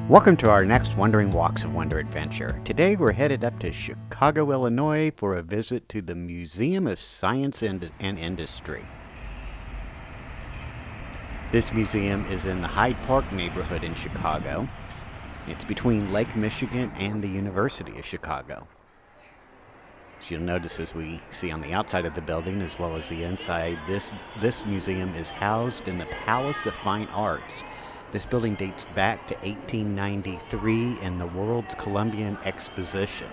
Welcome to our next Wandering Walks of Wonder adventure. Today we're headed up to Chicago, Illinois for a visit to the Museum of Science and Industry. This museum is in the Hyde Park neighborhood in Chicago. It's between Lake Michigan and the University of Chicago. As you'll notice as we see on the outside of the building as well as the inside, this museum is housed in the Palace of Fine Arts. This building dates back to 1893 and the world's Columbian Exposition.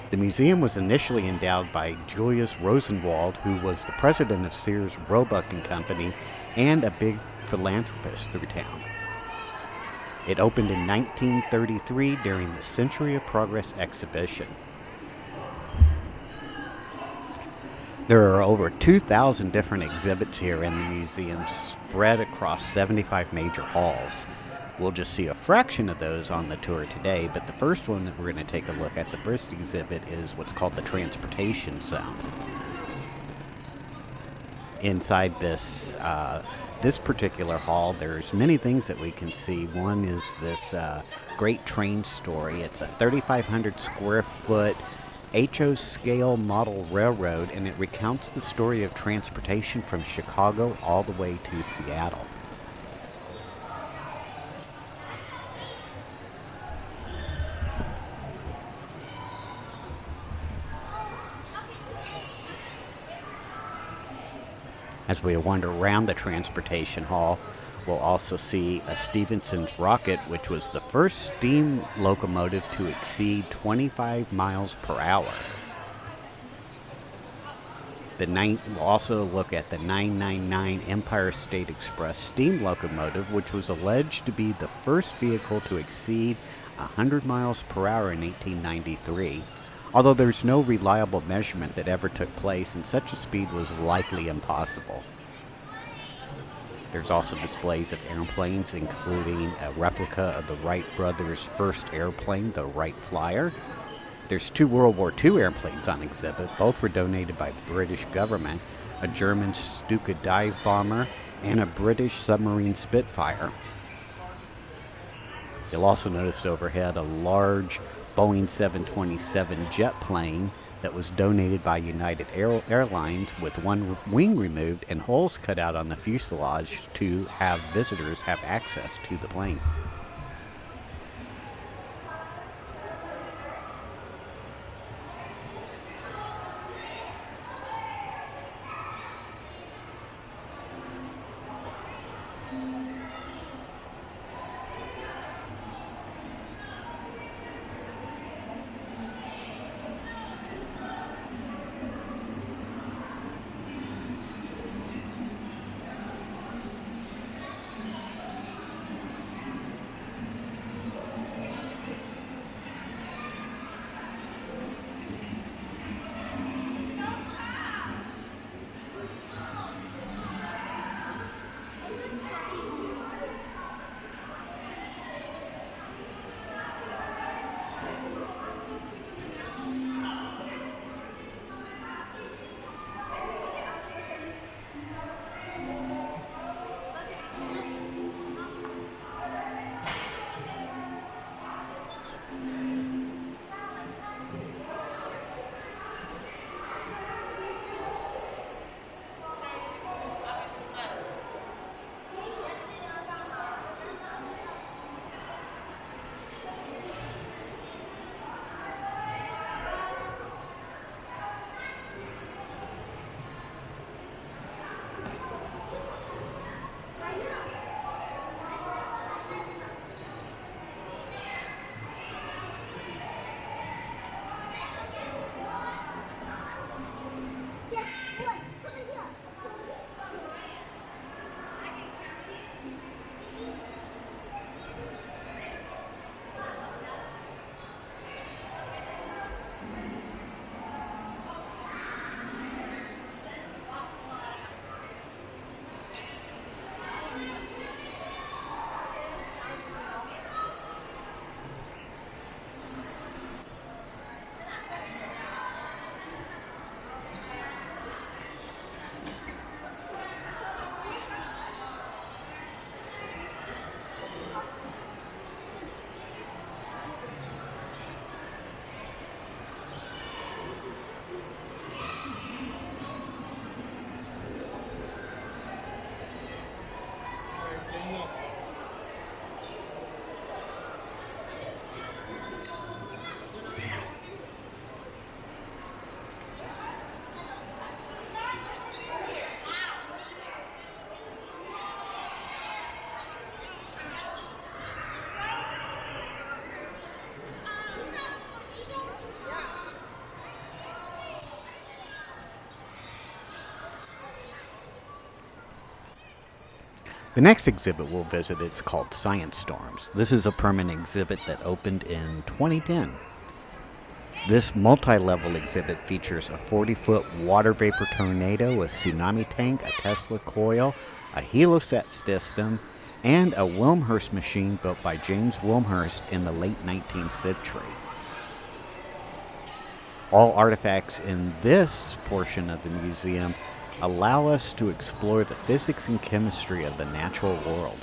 The museum was initially endowed by Julius Rosenwald, who was the president of Sears, Roebuck and Company and a big philanthropist through town. It opened in 1933 during the Century of Progress exhibition. There are over 2,000 different exhibits here in the museum, spread across 75 major halls. We'll just see a fraction of those on the tour today, but the first one that we're going to take a look at, the first exhibit, is what's called the Transportation Zone. Inside this particular hall, there's many things that we can see. One is this great train story. It's a 3,500 square foot HO scale model railroad, and it recounts the story of transportation from Chicago all the way to Seattle. As we wander around the transportation hall, we'll also see a Stephenson's rocket, which was the first steam locomotive to exceed 25 miles per hour. We'll also look at the 999 Empire State Express steam locomotive, which was alleged to be the first vehicle to exceed 100 miles per hour in 1893, although there's no reliable measurement that ever took place, and such a speed was likely impossible. There's also displays of airplanes, including a replica of the Wright brothers' first airplane, the Wright Flyer. There's 2 World War II airplanes on exhibit. Both were donated by the British government, a German Stuka dive bomber and a British submarine Spitfire. You'll also notice overhead a large Boeing 727 jet plane that was donated by United Airlines, with one wing removed and holes cut out on the fuselage to have visitors have access to the plane. The next exhibit we'll visit is called Science Storms. This is a permanent exhibit that opened in 2010. This multi-level exhibit features a 40-foot water vapor tornado, a tsunami tank, a Tesla coil, a helioset system, and a Wilmhurst machine built by James Wilmhurst in the late 19th century. All artifacts in this portion of the museum allow us to explore the physics and chemistry of the natural world.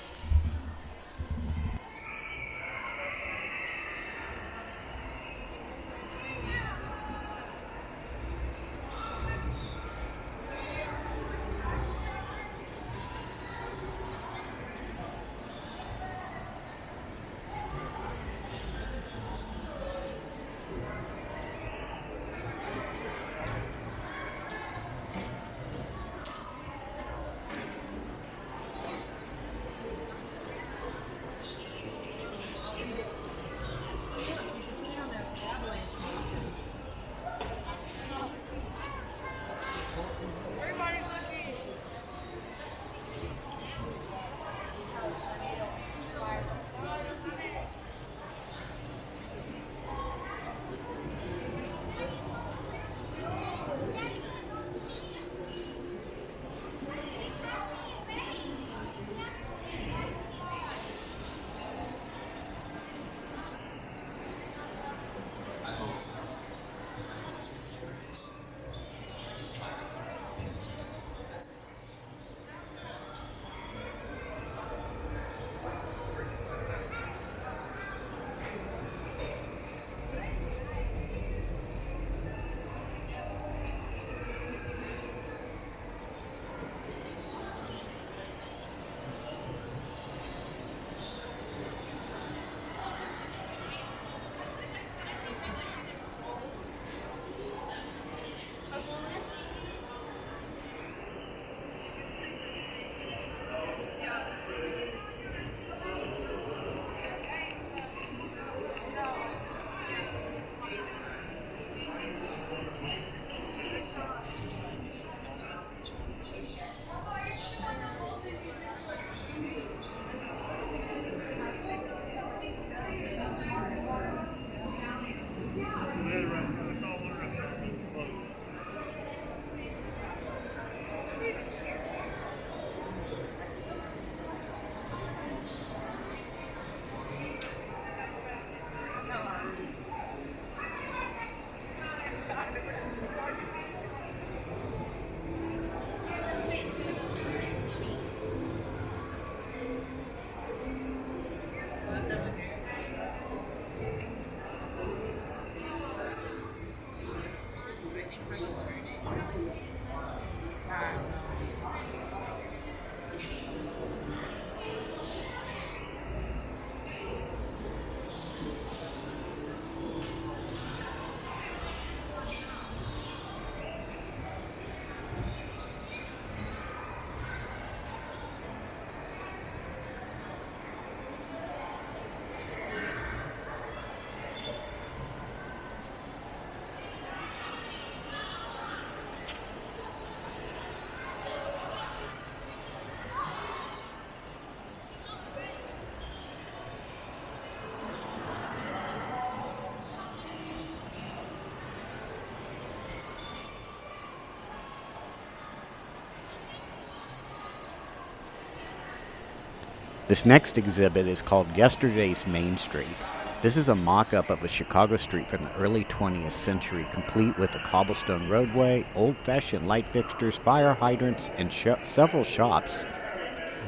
This next exhibit is called Yesterday's Main Street. This is a mock-up of a Chicago street from the early 20th century, complete with a cobblestone roadway, old-fashioned light fixtures, fire hydrants, and several shops.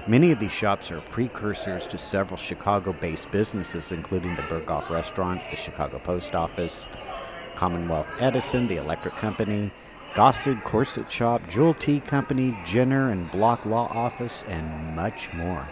Many of these shops are precursors to several Chicago-based businesses, including the Berghoff Restaurant, the Chicago Post Office, Commonwealth Edison, the Electric Company, Gossard Corset Shop, Jewel Tea Company, Jenner and Block Law Office, and much more.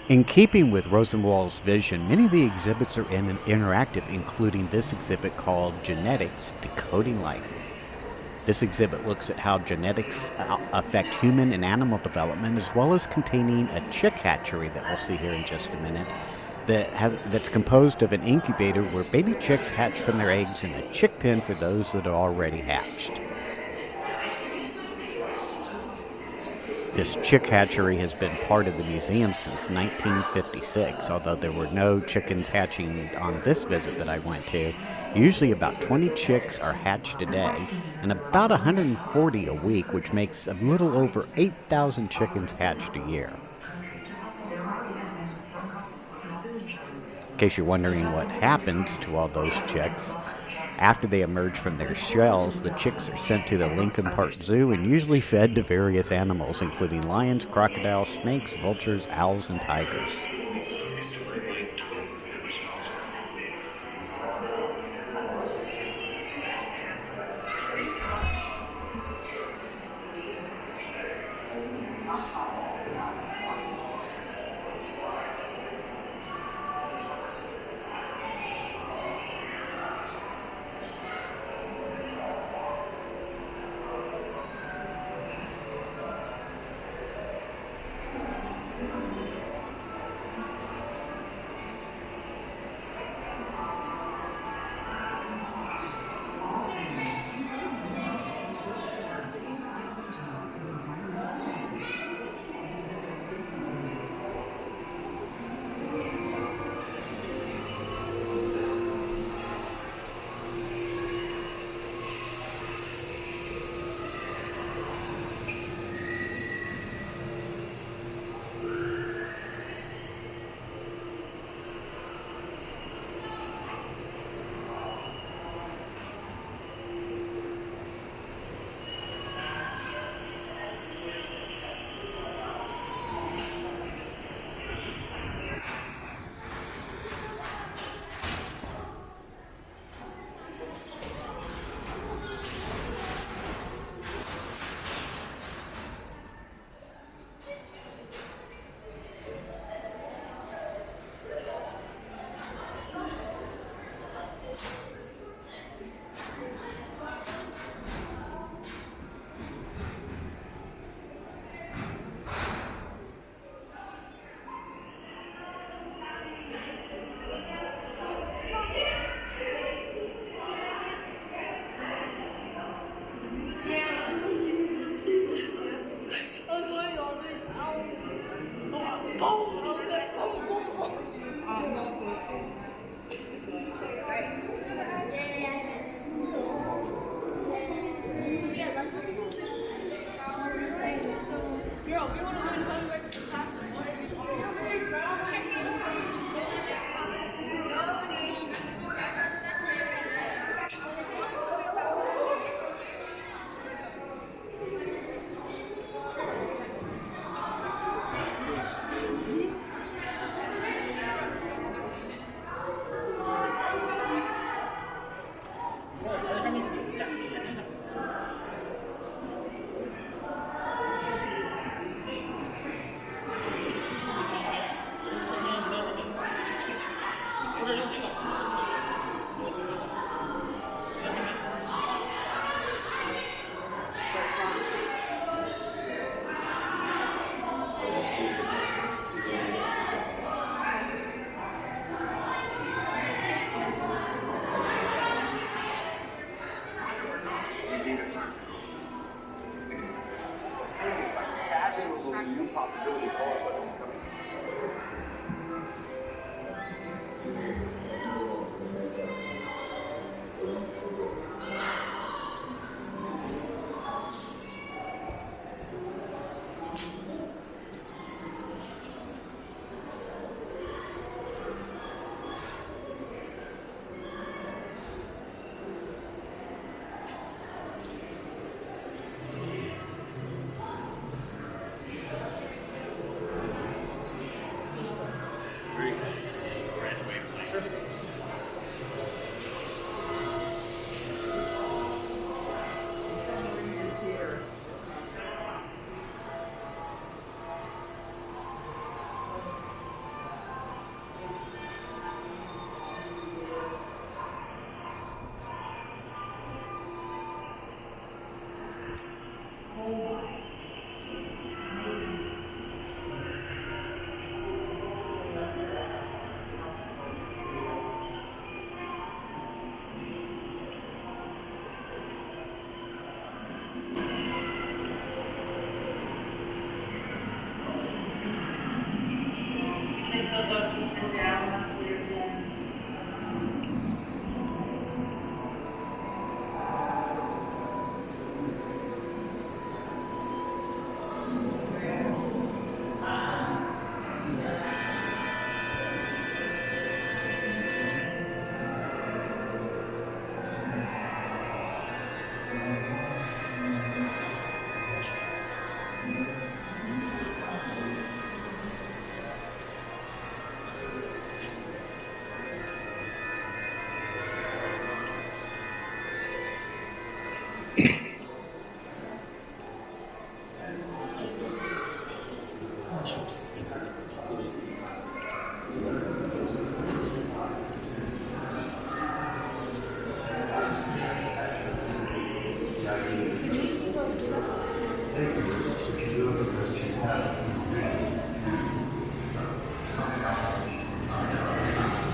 In keeping with Rosenwald's vision, many of the exhibits are interactive, including this exhibit called Genetics Decoding Life. This exhibit looks at how genetics affect human and animal development, as well as containing a chick hatchery that we'll see here in just a minute, that's composed of an incubator where baby chicks hatch from their eggs and a chick pen for those that are already hatched. This chick hatchery has been part of the museum since 1956, although there were no chickens hatching on this visit that I went to. Usually about 20 chicks are hatched a day, and about 140 a week, which makes a little over 8,000 chickens hatched a year. In case you're wondering what happens to all those chicks, after they emerge from their shells, the chicks are sent to the Lincoln Park Zoo and usually fed to various animals, including lions, crocodiles, snakes, vultures, owls, and tigers.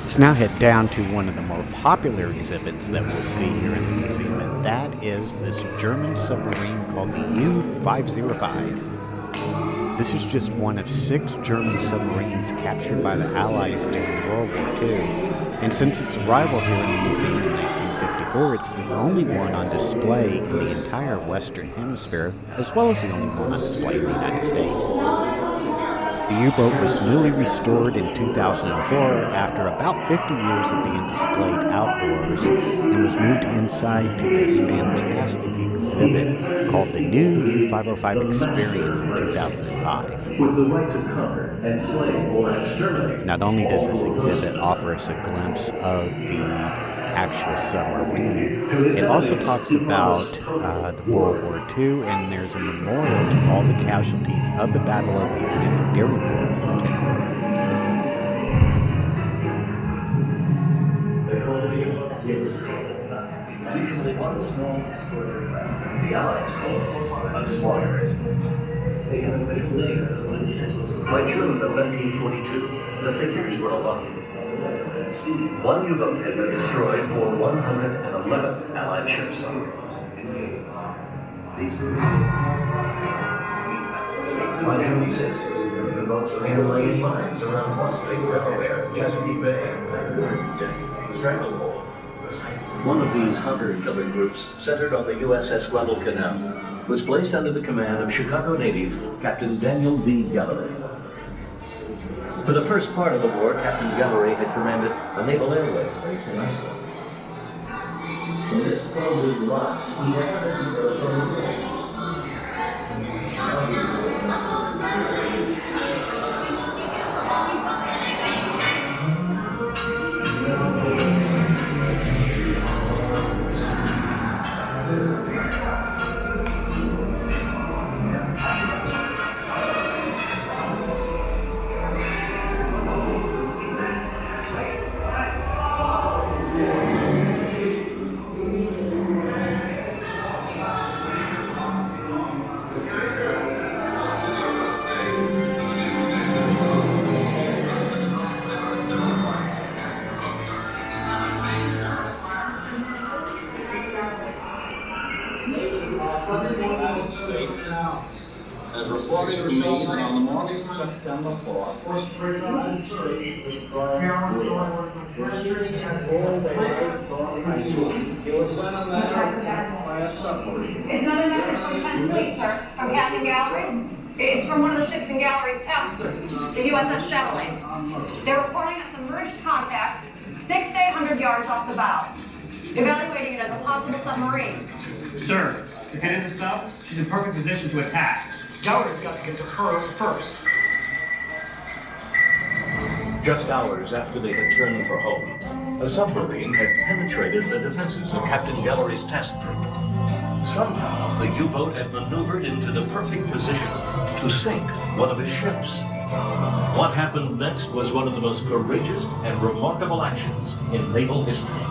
Let's now head down to one of the more popular exhibits that we'll see here in the museum, and that is this German submarine called the U-505. This is just one of 6 German submarines captured by the Allies during World War II, and since its arrival here in the museum in 1954, it's the only one on display in the entire Western Hemisphere, as well as the only one on display in the United States. The U-boat was newly restored in 2004 after about 50 years of being displayed outdoors, and was moved inside to this fantastic exhibit called the new U-505 Experience in 2005. With the right to conquer, enslave, or exterminate. Not only does this exhibit offer us a glimpse of the actual submarine, it also talks about the World War II, and there's a memorial to all the casualties of the Battle of the Atlantic during World War II. The Columbian was usually one small escort aircraft. The Allies called it a slaughter. The unofficial name by June of 1942, the figures were alarming. One U-boat had been destroyed for 111 Allied ships. On June 6th, the boats began laying mines around Westlake, Delaware, Chesapeake Bay, and Stranglehold. One of these hunter-killer groups, centered on the USS Guadalcanal, was placed under the command of Chicago native Captain Daniel V. Gallery. For the first part of the war, Captain Gallery had commanded a naval airway base in Iceland. In this probably lot, he had as reported to me that on the morning of September 4th, the United States was proceeding at all the way it was then on that by a submarine. It's not a message from 10th Fleet, sir, from Captain Gallery. It's from one of the ships in Gallery's task group, the USS Chevrolet. They're reporting a submerged contact 6 to 800 yards off the bow, evaluating it as a possible submarine. Sir, if it is a sub, she's in perfect position to attack. Gallery's got to get to her first. Just hours after they had turned for home, a submarine had penetrated the defenses of Captain Gallery's task group. Somehow, the U-boat had maneuvered into the perfect position to sink one of his ships. What happened next was one of the most courageous and remarkable actions in naval history.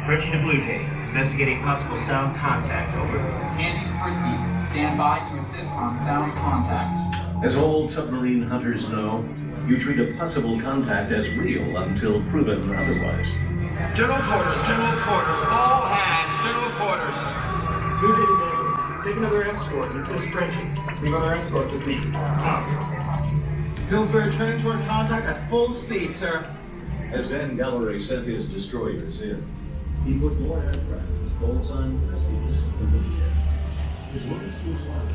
Approaching the blue tape, investigating possible sound contact, over. Andy to Friskies, stand by to assist on sound contact. As all submarine hunters know, you treat a possible contact as real until proven otherwise. General quarters, all hands, general quarters. Blue tape available. Take another escort, this is Frenchy. Leave other escorts with me. Pillsbury turning toward contact at full speed, sir. As Van Gallery sent his destroyers in, he put more aircraft with call sign Friskies in the air. His words to his wife.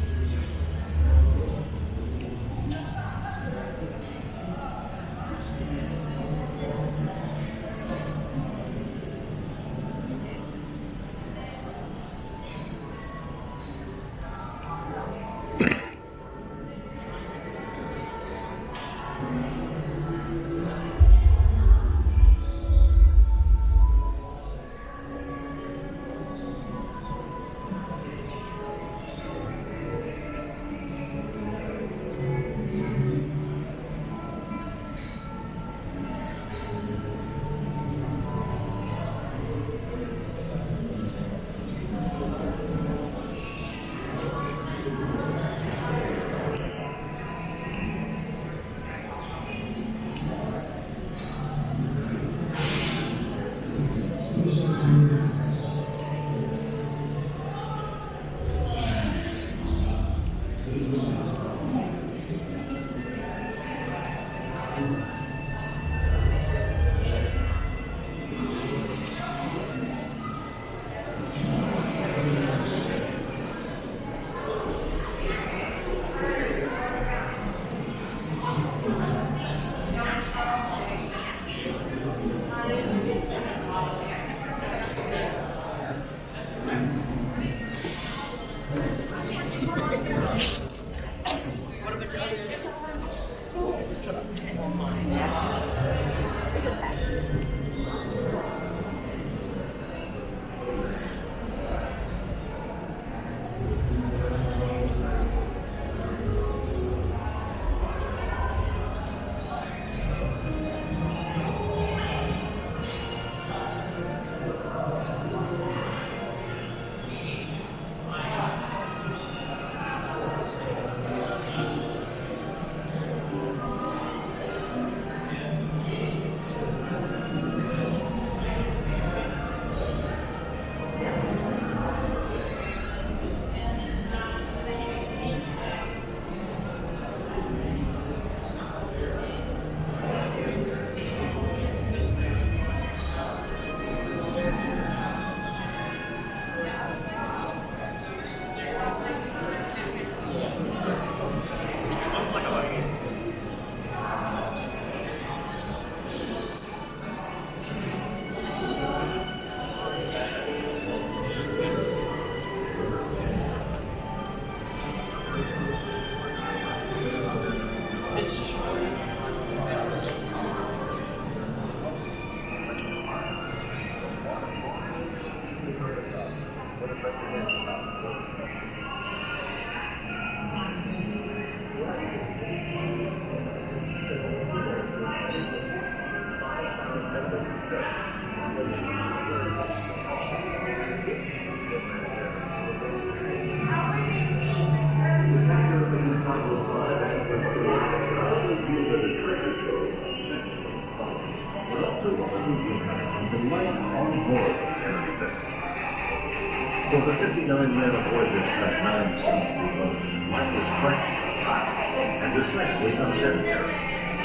For the 59 men aboard this Type 9 submarine boat, life was practically hot, and this night was unsanitary,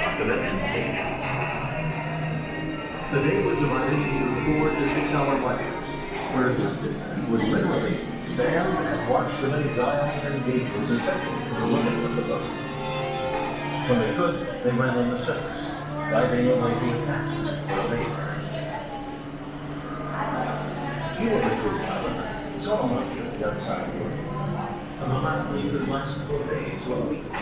not to mention dangerous. The day was divided into 4 to 6 hour watches, where this would literally stand and watch the many dials and gauges essential to the running of the boat. When they could, they ran on the surface, diving away to attack where they were. You were the crew pilot. So much of the outside world. And the last week could last 4 days or weeks.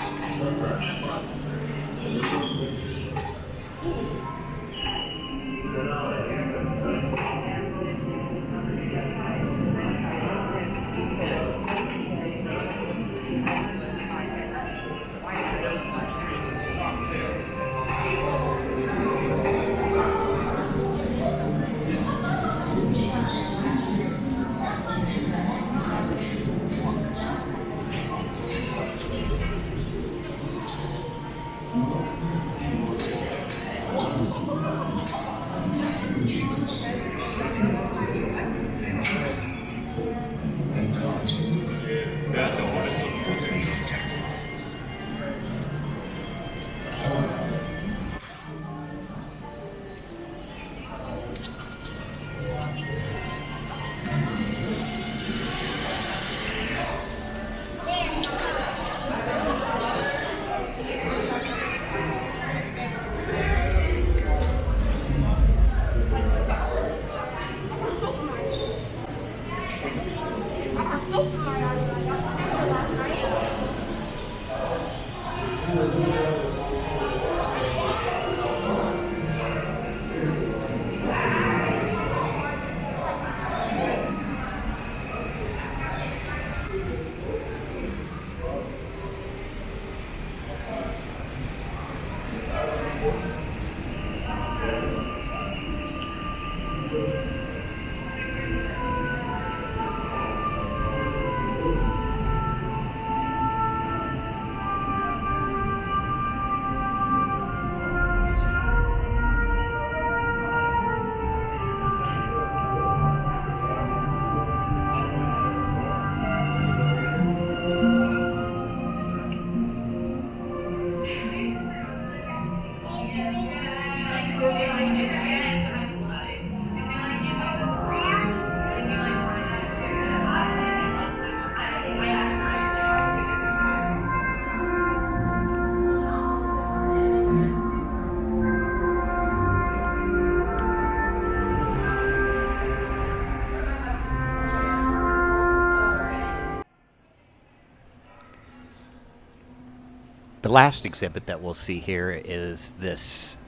The last exhibit that we'll see here is this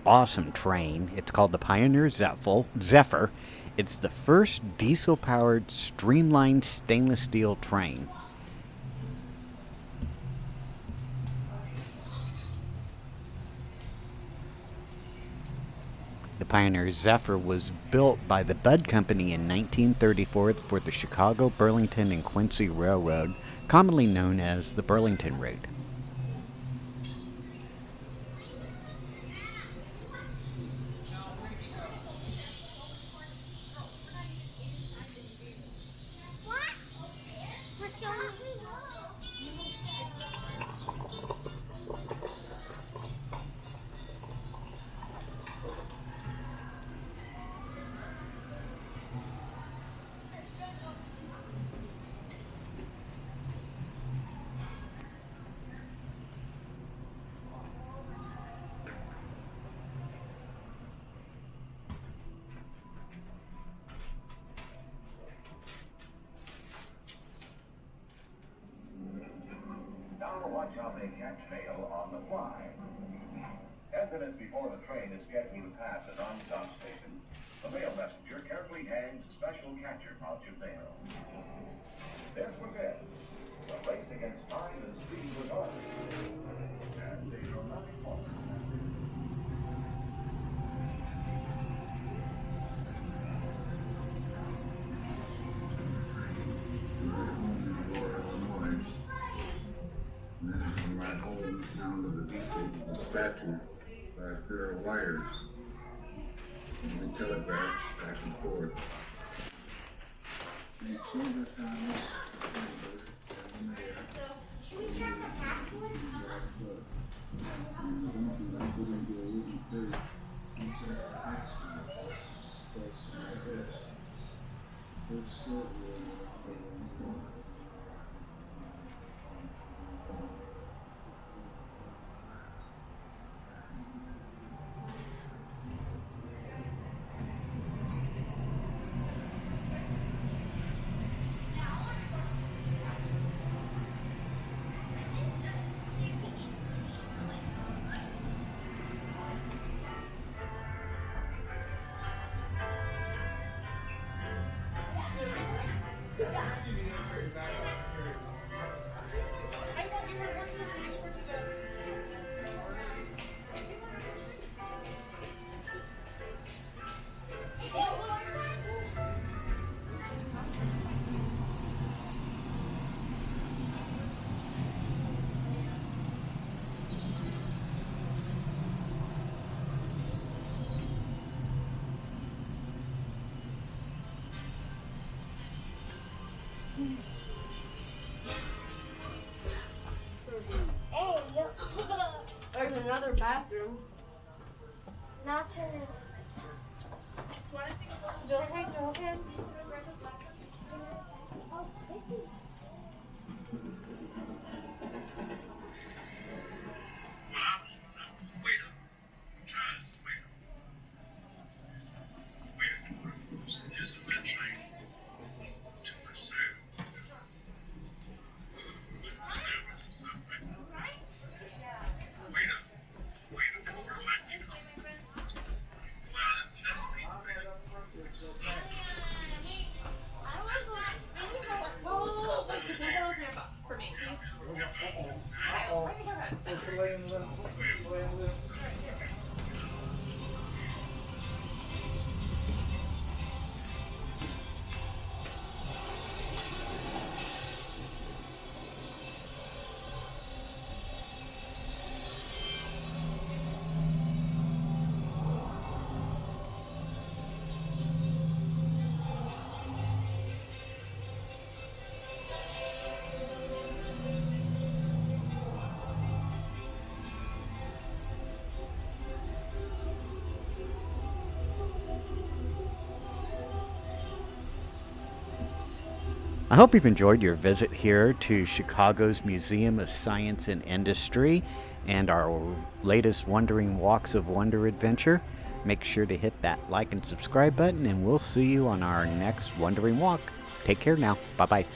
awesome train. It's called the Pioneer Zephyr. It's the first diesel-powered streamlined stainless steel train. The Pioneer Zephyr was built by the Budd Company in 1934 for the Chicago, Burlington, and Quincy Railroad, commonly known as the Burlington Route. Now watch how they catch mail on the fly. 10 minutes before the train is scheduled to pass a non-stop station, the mail messenger carefully hangs special catcher pouch of mail. This was it. The race against time and speed was on. And they shall not be lost. And then it come right home down to the depot, dispatcher, by a pair of wires. And we telegraph back and forth. Make sure that time is down there. Hey, look. There's another bathroom. Not to this. Go ahead, go ahead. Oh, this is. I hope you've enjoyed your visit here to Chicago's Museum of Science and Industry and our latest Wandering Walks of Wonder adventure. Make sure to hit that like and subscribe button, and we'll see you on our next Wandering Walk. Take care now. Bye-bye.